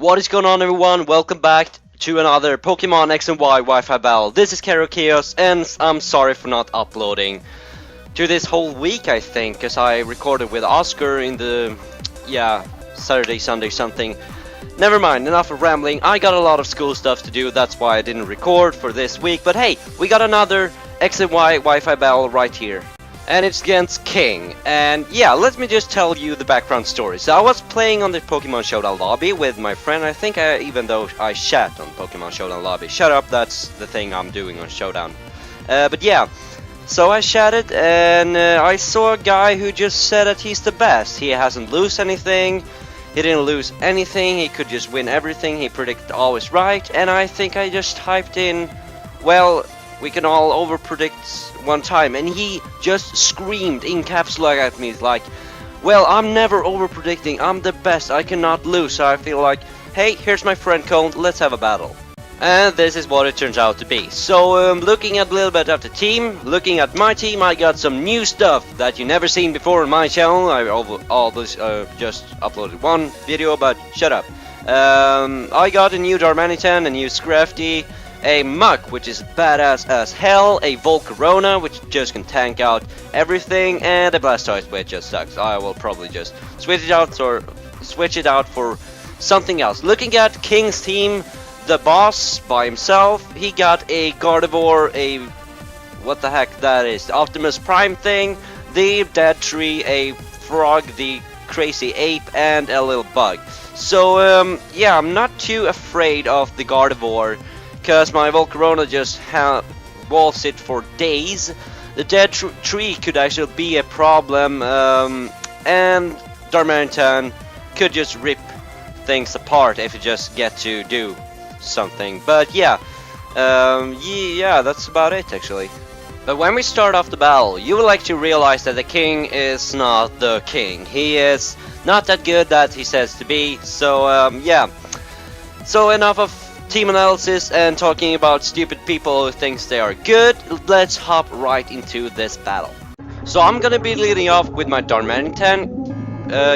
What is going on, everyone? Welcome back to another Pokemon X and Y Wi-Fi battle. This is KarockChaaz, and I'm sorry for not uploading to this whole week, I think, because I recorded with Oscar in the, Saturday, Sunday, something. Never mind, enough of rambling. I got a lot of school stuff to do, that's why I didn't record for this week. But hey, we got another X and Y Wi-Fi battle right here. And it's against King. And yeah, let me just tell you the background story. So I was playing on the Pokemon Showdown lobby with my friend. I think even though I chat on Pokemon Showdown lobby. Shut up, that's the thing I'm doing on Showdown. But yeah, so I chatted and I saw a guy who just said that he's the best. He hasn't lose anything. He didn't lose anything. He could just win everything. He predicted always right. And I think I just typed in, well, we can all over-predict one time, and he just screamed in caps lock at me like, well, I'm never over-predicting, I'm the best, I cannot lose. So I feel like, hey, here's my friend Cone, let's have a battle. And this is what it turns out to be. So looking at a little bit of the team, looking at my team, I got some new stuff that you never seen before on my channel. I always just uploaded one video, but shut up. I got a new Darmanitan, a new Scrafty, a Muck, which is badass as hell, a Volcarona, which just can tank out everything, and a Blastoise, which just sucks. I will probably just switch it out for something else. Looking at King's team, the boss by himself, he got a Gardevoir, a what the heck that is, the Optimus Prime thing, the Dead Tree, a Frog, the Crazy Ape, and a little bug. So yeah, I'm not too afraid of the Gardevoir, because my Volcarona just walls it for days. The Dead Tree could actually be a problem, and Darmanitan could just rip things apart if you just get to do something. But yeah, yeah, that's about it actually. But when we start off the battle, you will actually realize that the King is not the King. He is not that good that he says to be. So yeah, so enough of team analysis and talking about stupid people who thinks they are good. Let's hop right into this battle. So I'm gonna be leading off with my Darmanitan.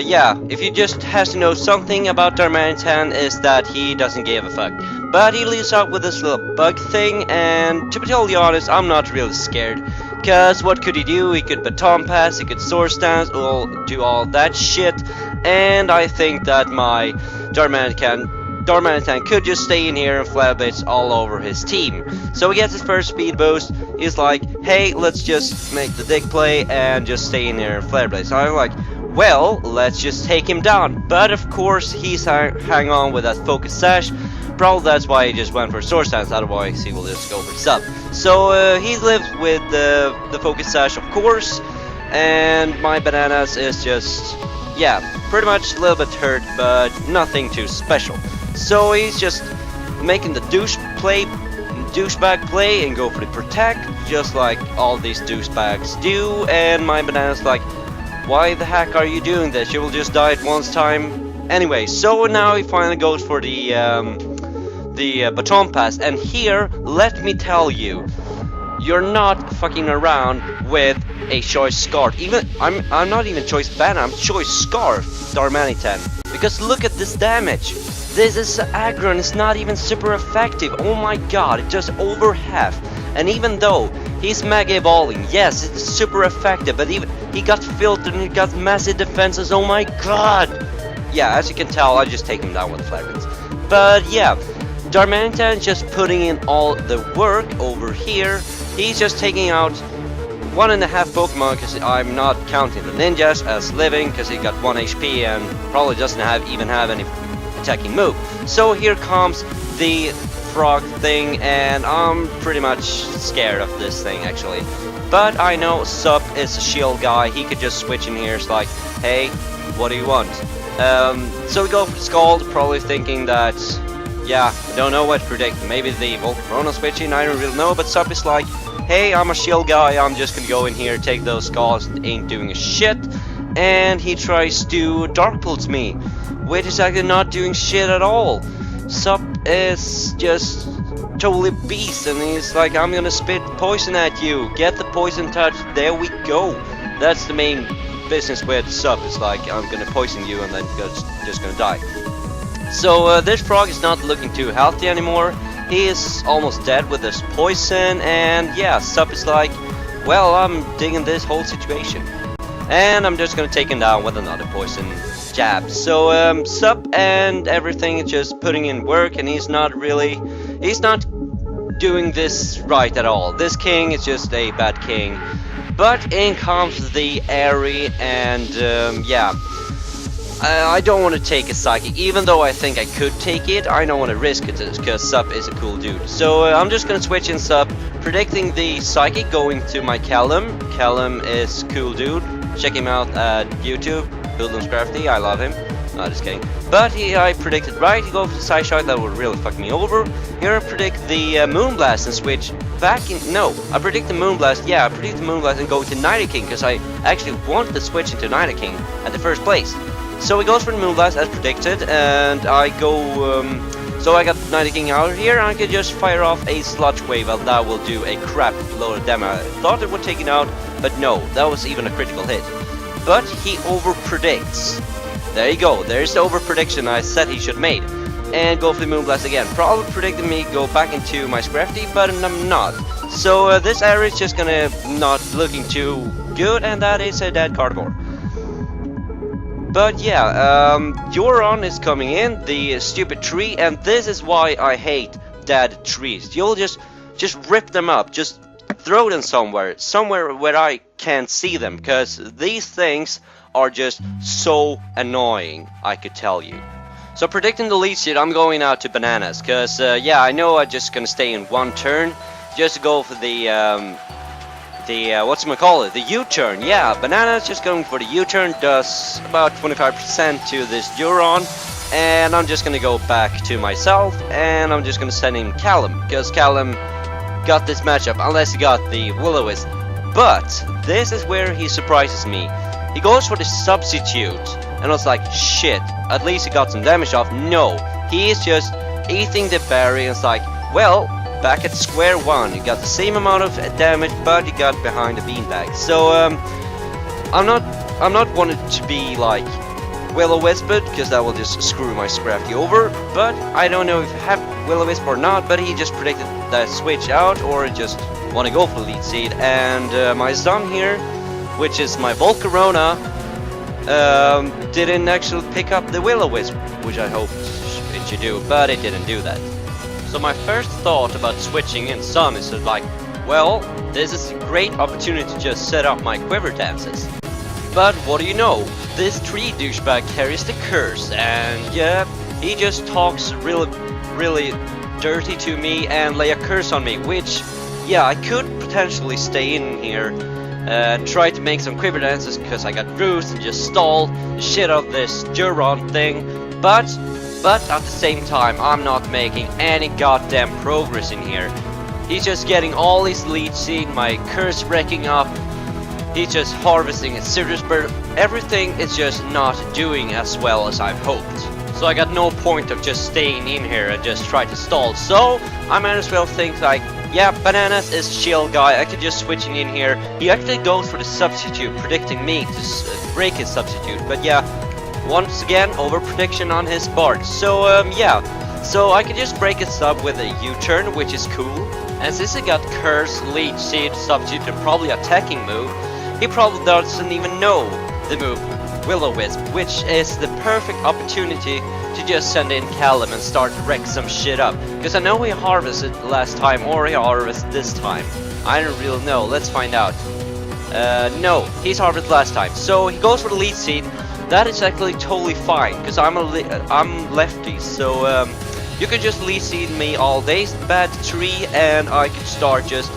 Yeah, if you just has to know something about Darmanitan is that he doesn't give a fuck. But he leads off with this little bug thing, and to be totally honest, I'm not really scared. Cause what could he do? He could baton pass, he could sword stance, do all that shit. And I think that my Darmanitan could just stay in here and Flare Blitz all over his team. So he gets his first speed boost. He's like, hey, let's just make the dig play and just stay in here and Flare Blitz. So I'm like, well, let's just take him down. But of course, he's hang on with that Focus Sash. Probably that's why he just went for Sword Stance, otherwise he will just go for Sub. So he lives with the Focus Sash, of course. And my Bananas is just, yeah, pretty much a little bit hurt, but nothing too special. So he's just making the douchebag play and go for the protect, just like all these douchebags do. And my Banana's like, why the heck are you doing this? You will just die at once time anyway. So now he finally goes for the baton pass, and here, let me tell you, you're not fucking around with a Choice Scarf. Even I'm not even Choice Banner, I'm Choice Scarf Darmanitan. Because look at this damage. This is aggro and it's not even super effective. Oh my god, it does over half. And even though he's Mega Evolving, yes, it's super effective, but even he got filtered and he got massive defenses. Oh my god. Yeah, as you can tell, I just take him down with Flagrants. But yeah, Darmanitan just putting in all the work over here. He's just taking out 1.5 Pokemon, because I'm not counting the ninjas as living, because he got 1 HP and probably doesn't even have any attacking move. So here comes the frog thing, and I'm pretty much scared of this thing actually. But I know Sup is a shield guy, he could just switch in here. It's like, hey, what do you want? So we go for Scald, probably thinking that, yeah, I don't know what to predict. Maybe the Volcarona switching, I don't really know. But Sup is like, hey, I'm a shield guy, I'm just gonna go in here, take those Scalds, ain't doing a shit. And he tries to Dark Pulse me, which is actually not doing shit at all. Sup is just totally beast, and he's like, I'm gonna spit poison at you, get the poison touch, there we go. That's the main business with Sup, it's like, I'm gonna poison you and then just gonna die. So this frog is not looking too healthy anymore. He is almost dead with this poison, and yeah, Sup is like, well, I'm digging this whole situation. And I'm just gonna take him down with another poison jab. So Sup and everything is just putting in work, and he's not doing this right at all. This king is just a bad king. But in comes the Airy, and yeah, I don't want to take a Psychic, even though I think I could take it. I don't want to risk it because Sup is a cool dude. So I'm just gonna switch in Sup, predicting the Psychic going to my Callum. Callum is cool dude. Check him out at YouTube, Buildings Crafty. I love him. No, just kidding. But I predicted right. He goes for the side shot. That would really fuck me over. Here I predict the Moonblast and switch back in. No, I predict the Moonblast. Yeah, I predict the Moonblast and go to Night King because I actually wanted to switch into Night King at the first place. So he goes for the Moonblast as predicted, and I go. So I got Night King out here, and I can just fire off a Sludge Wave, and that will do a crap load of damage. I thought it would take it out, but no, that was even a critical hit. But he over predicts. There you go, there's the over prediction I said he should made. And go for the Moonblast again. Probably predicting me go back into my Scrafty, but I'm not. So this area is just gonna not looking too good, and that is a dead carnivore. But yeah, Euron is coming in, the stupid tree, and this is why I hate dead trees. You'll just rip them up, just throw them somewhere where I can't see them, because these things are just so annoying, I could tell you. So predicting the lead seed, I'm going out to bananas, because yeah, I know I'm just gonna stay in one turn, just to go for the whatchamacallit, the U-turn. Yeah, bananas just going for the U-turn, does about 25% to this Euron, and I'm just gonna go back to myself, and I'm just gonna send in Callum, because Callum got this matchup, unless he got the Will-O-Wisp. But this is where he surprises me. He goes for the substitute, and I was like, shit, at least he got some damage off. No, he is just eating the berry, and it's like, well, back at square one. You got the same amount of damage, but you got behind the beanbag. So I'm not wanted to be like Will-O-Wisp, because that will just screw my Scrafty over. But I don't know if I have Will-O-Wisp or not. But he just predicted that switch out, or just want to go for lead seed. And my son here, which is my Volcarona, didn't actually pick up the Will-O-Wisp, which I hoped it should do, but it didn't do that. So my first thought about switching in Sun is like, well, this is a great opportunity to just set up my quiver dances. But what do you know? This tree douchebag carries the curse, and yeah, he just talks really dirty to me and lay a curse on me, which, yeah, I could potentially stay in here and try to make some quiver dances because I got Bruce and just stall the shit out of this Euron thing, but at the same time I'm not making any goddamn progress in here. He's just getting all his lead seed, my curse wrecking up, he's just harvesting his citrus bird, everything is just not doing as well as I've hoped. So I got no point of just staying in here and just try to stall, so I might as well think like, yeah, Bananas is chill guy, I could just switch in here. He actually goes for the substitute, predicting me to break his substitute, but yeah, once again, over prediction on his part. So yeah, so I could just break his sub with a U-turn, which is cool. And since he got curse, lead seed, substitute, and probably attacking move, he probably doesn't even know the move Will-O-Wisp, which is the perfect opportunity to just send in Callum and start to wreck some shit up. Because I know he harvested last time, or he harvested this time. I don't really know, let's find out. No, he's harvested last time. So he goes for the lead seed. That is actually totally fine, because I'm lefty, so you could just lead seed me all day, bad tree, and I could start just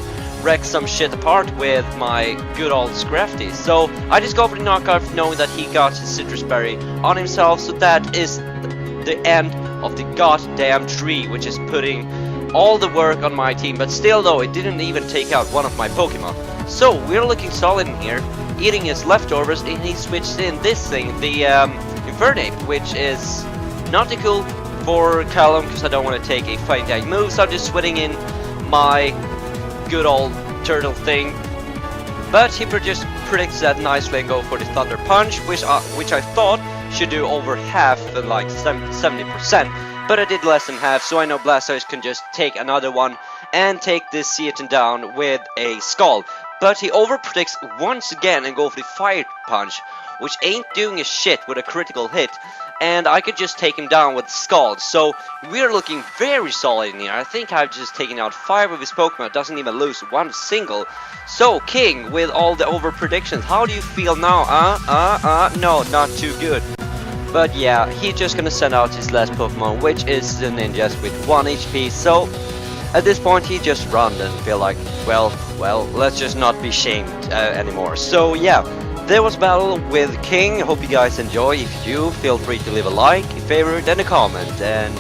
wreck some shit apart with my good old Scrafty. So I just go for the knockoff, knowing that he got his citrus berry on himself, so that is the end of the goddamn tree, which is putting all the work on my team. But still though, it didn't even take out one of my Pokemon. So we're looking solid in here, eating his leftovers, and he switched in this thing, the Infernape, which is not too cool for Callum, because I don't want to take a fight guy move, so I'm just switching in my good old turtle thing. But he just predicts that nicely and go for the Thunder Punch, which I thought should do over half, like 70%, but I did less than half, so I know Blastoise can just take another one and take this Ceaton down with a Scald. But he overpredicts once again and go for the Fire Punch, which ain't doing a shit with a critical hit, and I could just take him down with Scald. So we're looking very solid in here. I think I've just taken out 5 of his Pokemon, doesn't even lose one single. So King, with all the over predictions, how do you feel now? No, not too good. But yeah, he's just gonna send out his last Pokemon, which is the Ninjas with 1 HP. So at this point he just run and feel like, well, let's just not be shamed anymore. So yeah, there was battle with King. Hope you guys enjoy. If you do, feel free to leave a like, a favorite, and a comment. And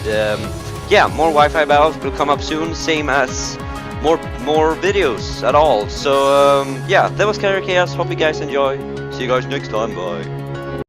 yeah, more Wi-Fi battles will come up soon, same as more videos at all. So yeah, that was KarockChaaz. Hope you guys enjoy. See you guys next time. Bye.